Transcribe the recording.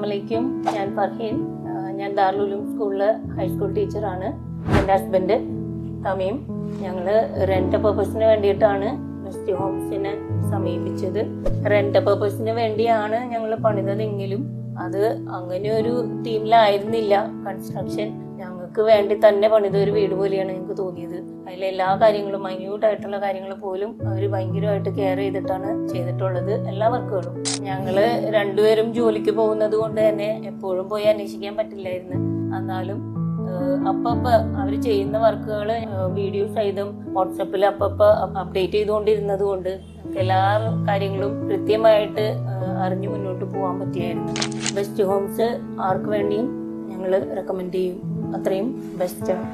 അസ്സലാമലൈക്കും. ഞാൻ ഫർഹീൻ. ഞാൻ ദാറുൽ ഉലൂം സ്കൂളിലെ ഹൈസ്കൂൾ ടീച്ചറാണ്. എൻ്റെ ഹസ്ബൻഡ് തമീം. ഞങ്ങൾ റെന്റ് പർപ്പസിന് വേണ്ടിയിട്ടാണ് ബെസ്റ്റ് ഹോംസിനെ സമീപിച്ചത്. റെന്റ് പർപ്പസിന് വേണ്ടിയാണ് ഞങ്ങൾ പണിതതെങ്കിലും അത് അങ്ങനെ ഒരു തീമിലായിരുന്നില്ല. കൺസ്ട്രക്ഷൻ ഞങ്ങൾക്ക് വേണ്ടി തന്നെ പണിത ഒരു വീട് പോലെയാണ് ഞങ്ങൾക്ക് തോന്നിയത്. അതിലെ എല്ലാ കാര്യങ്ങളും, മൈന്യൂട്ടായിട്ടുള്ള കാര്യങ്ങൾ പോലും അവർ ഭയങ്കരമായിട്ട് കെയർ ചെയ്തിട്ടാണ് ചെയ്തിട്ടുള്ളത്. എല്ലാ വർക്കുകളും ഞങ്ങള് രണ്ടുപേരും ജോലിക്ക് പോകുന്നത് കൊണ്ട് തന്നെ എപ്പോഴും പോയി അന്വേഷിക്കാൻ പറ്റില്ലായിരുന്നു. എന്നാലും അപ്പപ്പ അവർ ചെയ്യുന്ന വർക്കുകൾ വീഡിയോ സഹിതം വാട്സപ്പിൽ അപ്പപ്പ അപ്ഡേറ്റ് ചെയ്തുകൊണ്ടിരുന്നത് കൊണ്ട് എല്ലാ കാര്യങ്ങളും കൃത്യമായിട്ട് അറിഞ്ഞു മുന്നോട്ട് പോകാൻ പറ്റിയായിരുന്നു. ബെസ്റ്റ് ഹോംസ് ആർക്ക് വേണ്ടിയും ഞങ്ങൾ റെക്കമെൻഡ് ചെയ്യും. അത്രയും ബെസ്റ്റാണ്.